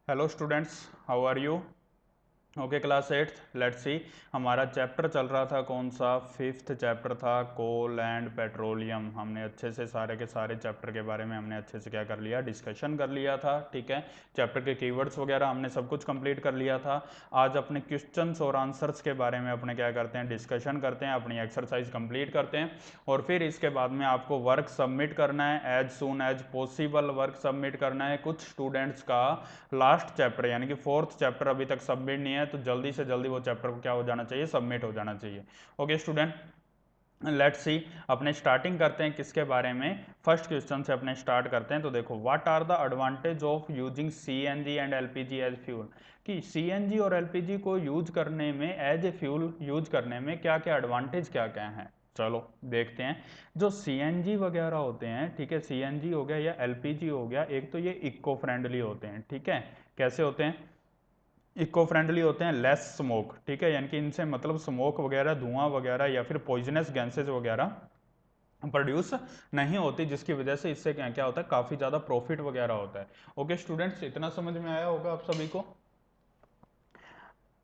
Hello students, how are you? Okay class 8th, let's see. हमारा chapter चल रहा था कौन सा? 5th चैप्टर था, कोल एंड पेट्रोलियम। हमने अच्छे से सारे के सारे चैप्टर के बारे में हमने अच्छे से क्या कर लिया, डिस्कशन कर लिया था। ठीक है, चैप्टर के कीवर्ड्स वगैरह हमने सब कुछ कंप्लीट कर लिया था। आज अपने क्वेश्चंस और आंसर्स के बारे में अपने क्या करते हैं, डिस्कशन करते हैं, अपनी एक्सरसाइज कंप्लीट करते हैं और फिर इसके बाद में आपको वर्क सबमिट करना है, as soon as possible work submit करना है। कुछ स्टूडेंट्स का लास्ट चैप्टर यानी कि 4th चैप्टर अभी तक सबमिट नहीं है, तो जल्दी से जल्दी वो चैप्टर को क्या हो जाना चाहिए, सबमिट हो जाना चाहिए। Okay student, let's see. अपने स्टार्टिंग करते हैं किसके बारे में, फर्स्ट क्वेश्चन से अपने स्टार्ट करते हैं। तो देखो, what are the advantage of using CNG and LPG as fuel. कि सीएनजी और एलपीजी को यूज करने में, एज ए फ्यूल यूज करने में क्या क्या एडवांटेज क्या क्या हैं, चलो देखते हैं। जो सीएनजी वगैरह होते हैं, ठीक है, सीएनजी हो गया या एलपीजी हो गया, एक तो ये इको फ्रेंडली होते हैं। ठीक है, कैसे होते हैं? इको फ्रेंडली होते हैं, लेस स्मोक। ठीक है, यानी कि इनसे मतलब स्मोक वगैरह, धुआं वगैरह या फिर पॉइजनस गैसेज वगैरह प्रोड्यूस नहीं होती, जिसकी वजह से इससे क्या क्या होता है, काफ़ी ज़्यादा प्रॉफिट वगैरह होता है। ओके स्टूडेंट्स, इतना समझ में आया होगा आप सभी को?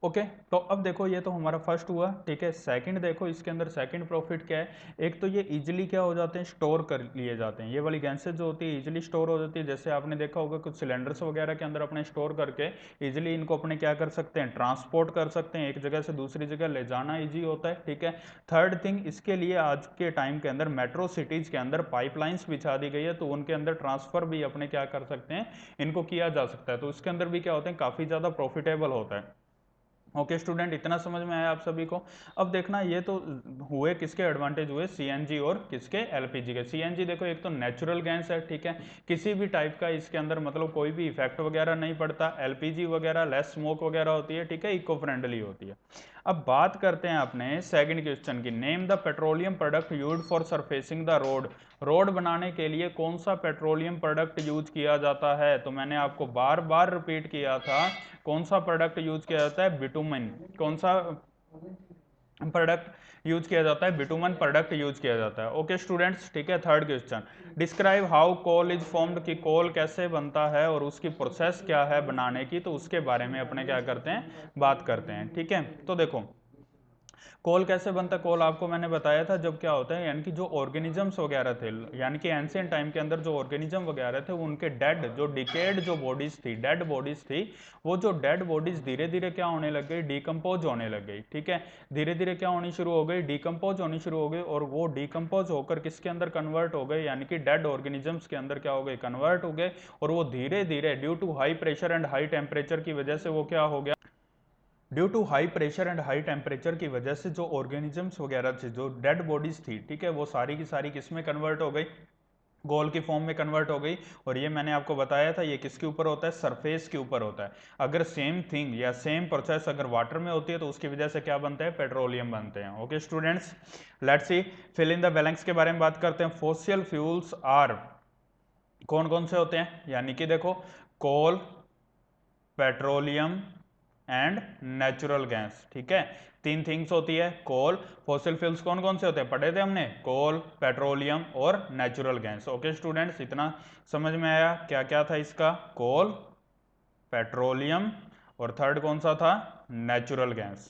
ओके, तो अब देखो, ये तो हमारा फर्स्ट हुआ। ठीक है, सेकंड देखो, इसके अंदर सेकंड प्रॉफिट क्या है। एक तो ये इजीली क्या हो जाते हैं, स्टोर कर लिए जाते हैं। ये वाली गैसेज जो होती है इजीली स्टोर हो जाती है। जैसे आपने देखा होगा कुछ सिलेंडर्स वगैरह के अंदर अपने स्टोर करके इजीली इनको अपने क्या कर सकते हैं, ट्रांसपोर्ट कर सकते हैं, एक जगह से दूसरी जगह ले जाना ईजी होता है। ठीक है, थर्ड थिंग, इसके लिए आज के टाइम के अंदर मेट्रो सिटीज के अंदर पाइपलाइंस बिछा दी गई है, तो उनके अंदर ट्रांसफर भी अपने क्या कर सकते हैं, इनको किया जा सकता है। तो इसके अंदर भी क्या होते हैं, काफ़ी ज़्यादा प्रॉफिटेबल होता है। ओके स्टूडेंट, इतना समझ में आया आप सभी को? अब देखना, ये तो हुए किसके एडवांटेज हुए, सीएनजी और किसके, एलपीजी के। सीएनजी देखो, एक तो नेचुरल गैस है। ठीक है, किसी भी टाइप का इसके अंदर मतलब कोई भी इफेक्ट वगैरह नहीं पड़ता। एलपीजी वगैरह लेस स्मोक वगैरह होती है। ठीक है, इको फ्रेंडली होती है। अब बात करते हैं अपने सेकंड क्वेश्चन की। Name the petroleum product used for surfacing the road. Road बनाने के लिए कौन सा पेट्रोलियम प्रोडक्ट यूज किया जाता है? तो मैंने आपको बार बार रिपीट किया था, कौन सा प्रोडक्ट यूज किया जाता है, बिटुमेन। कौन सा प्रोडक्ट यूज किया जाता है, बिटुमन प्रोडक्ट यूज किया जाता है। ओके स्टूडेंट्स, ठीक है, third question. Describe how coal is formed, कि कोल कैसे बनता है और उसकी प्रोसेस क्या है बनाने की, तो उसके बारे में अपने क्या करते हैं, बात करते हैं। ठीक है, तो देखो, कोल कैसे बनता है। कोल आपको मैंने बताया था, जब क्या होता है, यानी कि जो ऑर्गेनिजम्स वगैरह थे, यानी कि एंशियंट टाइम के अंदर जो ऑर्गेनिज्म वगैरह थे, उनके डेड, जो डिकेड जो बॉडीज थी, डेड बॉडीज थी, वो जो डेड बॉडीज धीरे धीरे क्या होने लग गई, डिकम्पोज होने लग गई। ठीक है, धीरे धीरे क्या होनी शुरू हो गई, डिकम्पोज होनी शुरू हो गई, और वो डिकम्पोज होकर किसके अंदर कन्वर्ट हो गए, यानी कि डेड ऑर्गेनिजम्स के अंदर क्या हो गए, कन्वर्ट हो गए। और वो धीरे धीरे due to high pressure and high temperature की वजह से वो क्या हो गया, due to high pressure and high temperature की वजह से जो ऑर्गेनिजम्स वगैरह थी, जो डेड बॉडीज थी, ठीक है, वो सारी की सारी किस में कन्वर्ट हो गई, गोल की फॉर्म में कन्वर्ट हो गई। और ये मैंने आपको बताया था, ये किसके ऊपर होता है, सरफेस के ऊपर होता है। अगर सेम थिंग या सेम प्रोसेस अगर वाटर में होती है, तो उसकी वजह से क्या बनते हैं, पेट्रोलियम बनते हैं। Okay students, let's see, fill in the blanks के बारे में बात करते हैं। फॉसिल फ्यूल्स आर, कौन कौन से होते हैं, यानी कि देखो, कोल, पेट्रोलियम एंड नेचुरल गैस। ठीक है, तीन थिंग्स होती है, कोल, फॉसिल फ्यूल्स कौन कौन से होते हैं, पढ़े थे हमने, कोल, पेट्रोलियम और नेचुरल गैस। ओके स्टूडेंट्स, इतना समझ में आया क्या क्या था इसका, कोल, पेट्रोलियम और थर्ड कौन सा था, natural gas.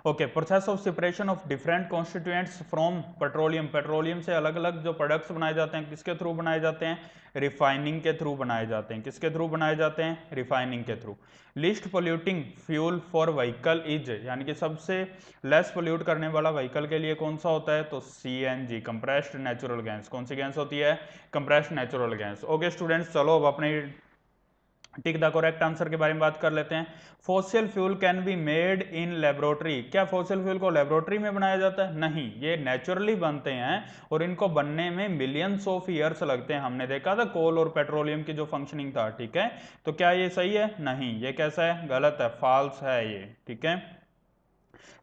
Okay, process of separation of different constituents from petroleum. Petroleum से अलग अलग जो प्रोडक्ट्स बनाए जाते हैं, किसके थ्रू बनाए जाते हैं, रिफाइनिंग के थ्रू बनाए जाते हैं। किसके थ्रू बनाए जाते हैं, रिफाइनिंग के through. Least polluting fuel for vehicle is, यानी कि सबसे लेस पोल्यूट करने वाला व्हीकल के लिए कौन सा होता है, तो सीएनजी, कंप्रेस्ड नेचुरल गैस। कौन सी गैस होती है, compressed natural gas. Okay students, चलो अब अपने टिक द करेक्ट आंसर के बारे में बात कर लेते हैं। Fossil fuel can be made in laboratory. क्या फॉसिल फ्यूल को लेबोरेटरी में बनाया जाता है, नहीं, ये नेचुरली बनते हैं और इनको बनने में मिलियंस ऑफ ईयर्स लगते हैं। हमने देखा था कोल और पेट्रोलियम की जो फंक्शनिंग था। ठीक है, तो क्या ये सही है, नहीं, ये कैसा है, गलत है, फॉल्स है ये। ठीक है,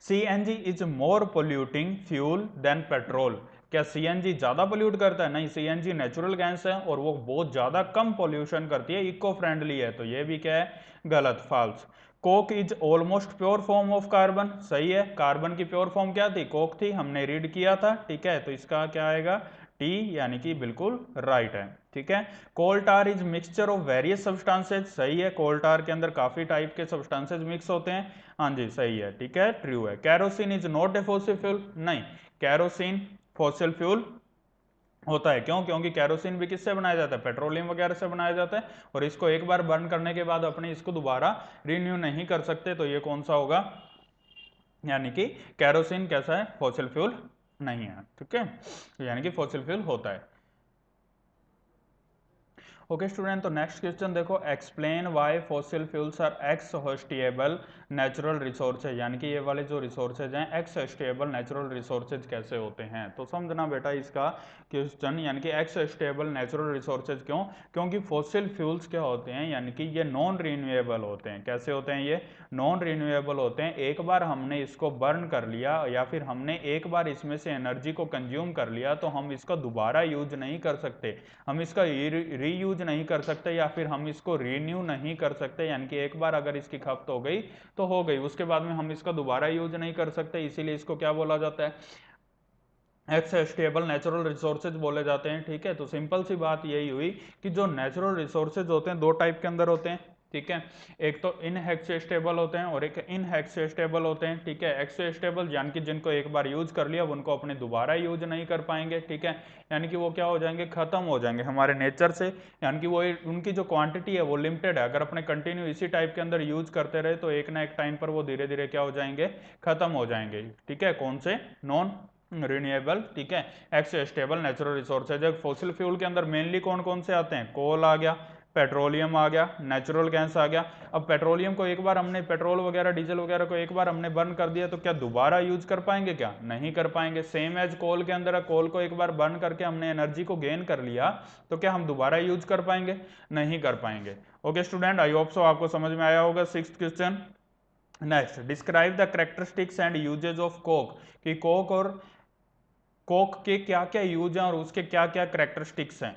CNG is more polluting fuel then petrol. क्या सीएनजी ज्यादा पोल्यूट करता है, नहीं, सीएनजी नेचुरल गैस है और वो बहुत ज्यादा कम पोल्यूशन करती है, इको फ्रेंडली है, तो ये भी क्या है, गलत, false. Coke is almost pure form of carbon, सही है, कार्बन की प्योर फॉर्म क्या थी, कोक थी, हमने रीड किया था। ठीक है, तो इसका क्या आएगा, टी यानी कि बिल्कुल राइट है, ठीक है। Coal tar is mixture of various substances, सही है, कोल टार के अंदर काफी टाइप के सब्सटेंसेज मिक्स होते हैं, हाँ जी सही है, ठीक है, ट्रू है। Kerosene is not a fossil fuel, नहीं, कैरोसिन फॉसिल फ्यूल होता है, क्यों? क्योंकि कैरोसिन भी किससे बनाया जाता है? पेट्रोलियम वगैरह से बनाया जाता है, और इसको एक बार बर्न करने के बाद अपने इसको दोबारा रिन्यू नहीं कर सकते, तो ये कौन सा होगा? यानी कि कैरोसिन कैसा है? फॉसिल फ्यूल नहीं है, ठीक है, यानी कि फॉसिल फ्यूल होता है। ओके स्टूडेंट, तो नेक्स्ट क्वेश्चन देखो, explain why fossil fuels are exhaustible natural resources, यानी कि ये वाले जो रिसोर्सेज हैं एक्सहॉस्टेबल नेचुरल रिसोर्सेज कैसे होते हैं? तो समझना बेटा इसका क्वेश्चन, यानी कि एक्सहॉस्टेबल नेचुरल रिसोर्सेज क्यों? क्योंकि फॉसिल फ्यूल्स क्या होते हैं, यानी कि ये नॉन रिन्यूएबल होते हैं। कैसे होते हैं ये? नॉन रिन्यूएबल होते हैं। एक बार हमने इसको बर्न कर लिया या फिर हमने एक बार इसमें से एनर्जी को कंज्यूम कर लिया, तो हम इसका दोबारा यूज नहीं कर सकते, हम इसका रीयूज नहीं कर सकते, या फिर हम इसको रीन्यू नहीं कर सकते, यानी कि एक बार अगर इसकी खपत हो गई तो हो गई, उसके बाद में हम इसका दोबारा यूज नहीं कर सकते, इसीलिए इसको क्या बोला जाता है? एक्सहॉस्टेबल नेचुरल रिसोर्सेज बोले जाते हैं, ठीक है। तो सिंपल सी बात यही हुई कि जो नेचुरल रिसोर्सेज होते हैं दो टाइप के अंदर होते हैं, ठीक है, एक तो इनहेक्सोस्टेबल होते हैं और एक इनहेक्सोस्टेबल होते हैं, ठीक है। एक्सोस्टेबल यानी कि जिनको एक बार यूज कर लिया उनको अपने दोबारा यूज नहीं कर पाएंगे, ठीक है, यानी कि वो क्या हो जाएंगे? खत्म हो जाएंगे हमारे नेचर से, यानी कि वो उनकी जो क्वांटिटी है वो लिमिटेड है, अगर अपने कंटिन्यू इसी टाइप के अंदर यूज करते रहे तो एक ना एक टाइम पर वो धीरे धीरे क्या हो जाएंगे? खत्म हो जाएंगे, ठीक है। कौन से? नॉन रिन्यूएबल, ठीक है, एक्सहॉस्टेबल नेचुरल रिसोर्सेज। फॉसिल फ्यूल के अंदर मेनली कौन कौन से आते हैं? कोल आ गया, पेट्रोलियम आ गया, नेचुरल गैस आ गया। अब पेट्रोलियम को एक बार हमने, पेट्रोल वगैरह डीजल वगैरह को एक बार हमने बर्न कर दिया तो क्या दोबारा यूज कर पाएंगे? क्या नहीं कर पाएंगे। सेम एज कोल के अंदर है, कोल को एक बार बर्न करके हमने एनर्जी को गेन कर लिया तो क्या हम दोबारा यूज कर पाएंगे? नहीं कर पाएंगे। Okay student, I hope so आपको समझ में आया होगा। Sixth question, next, describe the characteristics and usages of coke, कि कोक और कोक के क्या क्या यूज हैं और उसके क्या क्या करेक्टरिस्टिक्स हैं।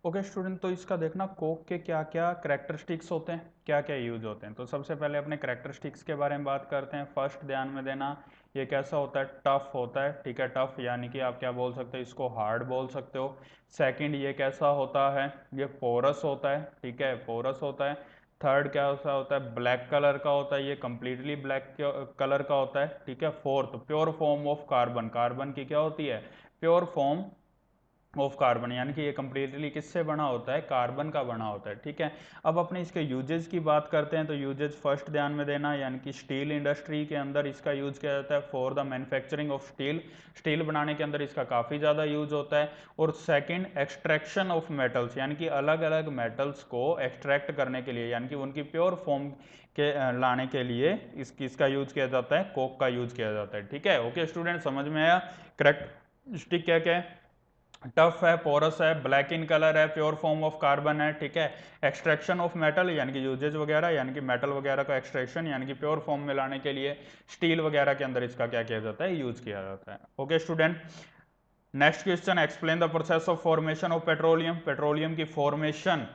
ओके स्टूडेंट, तो इसका देखना कोक के क्या क्या करेक्टरिस्टिक्स होते हैं, क्या क्या यूज होते हैं। तो सबसे पहले अपने करेक्टरिस्टिक्स के बारे में बात करते हैं। फर्स्ट ध्यान में देना, ये कैसा होता है? टफ होता है, ठीक है, टफ यानी कि आप क्या बोल सकते हो? इसको हार्ड बोल सकते हो। सेकंड, ये कैसा होता है? ये पोरस होता है, ठीक है, पोरस होता है। थर्ड क्या होता है? ब्लैक कलर का होता है, ये कंप्लीटली ब्लैक कलर का होता है, ठीक है। Fourth, pure form of carbon, carbon की क्या होती है? प्योर फॉर्म ऑफ कार्बन, यानी कि ये कंप्लीटली किससे बना होता है? कार्बन का बना होता है, ठीक है। अब अपने इसके यूजेस की बात करते हैं, तो यूजेस फर्स्ट ध्यान में देना, यानी कि स्टील इंडस्ट्री के अंदर इसका यूज किया जाता है for the manufacturing of steel, steel बनाने के अंदर इसका काफ़ी ज़्यादा यूज होता है। और सेकेंड, एक्सट्रैक्शन ऑफ मेटल्स, यानी कि अलग अलग मेटल्स को एक्सट्रैक्ट करने के लिए, यानी कि उनकी प्योर फॉर्म के लाने के लिए इसका यूज किया जाता है, कोक का यूज किया जाता है, ठीक है। ओके स्टूडेंट, समझ में आया? करेक्ट क्या क्या है? टफ है, पोरस है, ब्लैक इन कलर है, प्योर फॉर्म ऑफ कार्बन है, ठीक है। एक्सट्रैक्शन ऑफ मेटल यानी कि यूजेज वगैरह, यानी कि मेटल वगैरह का एक्सट्रैक्शन यानी कि प्योर फॉर्म में लाने के लिए स्टील वगैरह के अंदर इसका क्या किया जाता है? यूज किया जाता है। Okay student, next question, explain the process of formation of petroleum, petroleum की फॉर्मेशन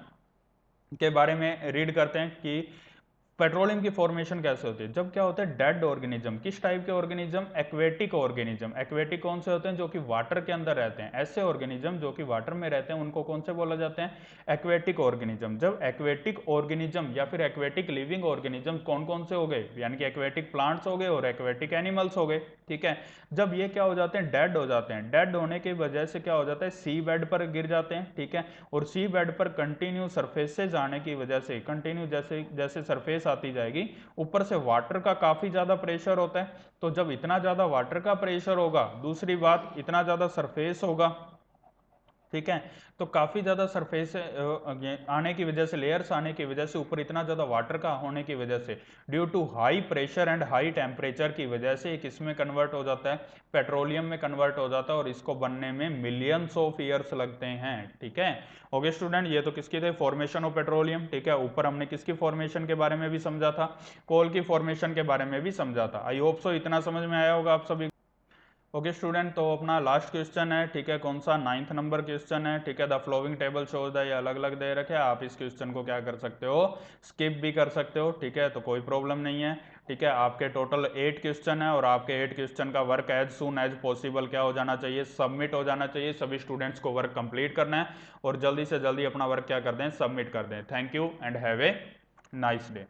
के बारे में रीड करते हैं कि पेट्रोलियम की फॉर्मेशन कैसे होती है। जब क्या होता है? डेड ऑर्गेनिज्म, किस टाइप के ऑर्गेनिज्म? Aquatic organism. एक्वेटिक कौन से होते हैं? जो कि वाटर के अंदर रहते हैं। ऐसे ऑर्गेनिज्म जो कि वाटर में रहते हैं उनको कौन से बोला जाते हैं? Aquatic organism. जब एक्वेटिक ऑर्गेनिज्म या फिर एक्वेटिक लिविंग ऑर्गेनिज्म कौन कौन से हो गए? यानी कि एक्वेटिक प्लांट्स हो गए और एक्वेटिक एनिमल्स हो गए, ठीक है। जब ये क्या हो जाते हैं? डेड हो जाते हैं। डेड होने की वजह से क्या हो जाता है? सी बेड पर गिर जाते हैं, ठीक है। और सी बेड पर कंटिन्यू सरफेसेज आने की वजह से, कंटिन्यू जैसे जैसे सरफेस आती जाएगी, ऊपर से वाटर का काफी ज्यादा प्रेशर होता है। तो जब इतना ज्यादा वाटर का प्रेशर होगा, दूसरी बात इतना ज्यादा सरफेस होगा, ठीक है, तो काफी ज्यादा सरफेस आने की वजह से, लेयर्स आने की वजह से, ऊपर इतना ज्यादा वाटर का होने की वजह से, due to high pressure and high temperature की वजह से एक इसमें कन्वर्ट हो जाता है, पेट्रोलियम में कन्वर्ट हो जाता है, और इसको बनने में मिलियंस ऑफ ईयर्स लगते हैं, ठीक है। ओके स्टूडेंट, ये तो किसकी थे? फॉर्मेशन ऑफ पेट्रोलियम, ठीक है। ऊपर हमने किसकी फॉर्मेशन के बारे में भी समझा था? कोल की फॉर्मेशन के बारे में भी समझा था। आई होप सो इतना समझ में आया होगा आप सभी। ओके स्टूडेंट, तो अपना लास्ट क्वेश्चन है, ठीक है, कौन सा 9th नंबर क्वेश्चन है, ठीक है। The flowing table shows the, ये अलग अलग दे रखे, आप इस क्वेश्चन को क्या कर सकते हो, स्किप भी कर सकते हो, ठीक है, तो कोई प्रॉब्लम नहीं है, ठीक है। आपके टोटल 8 क्वेश्चन है और आपके 8 क्वेश्चन का work as soon as possible क्या हो जाना चाहिए, सबमिट हो जाना चाहिए। सभी स्टूडेंट्स को वर्क कंप्लीट करना है और जल्दी से जल्दी अपना वर्क क्या कर दें, सबमिट कर दें। Thank you and have a nice day.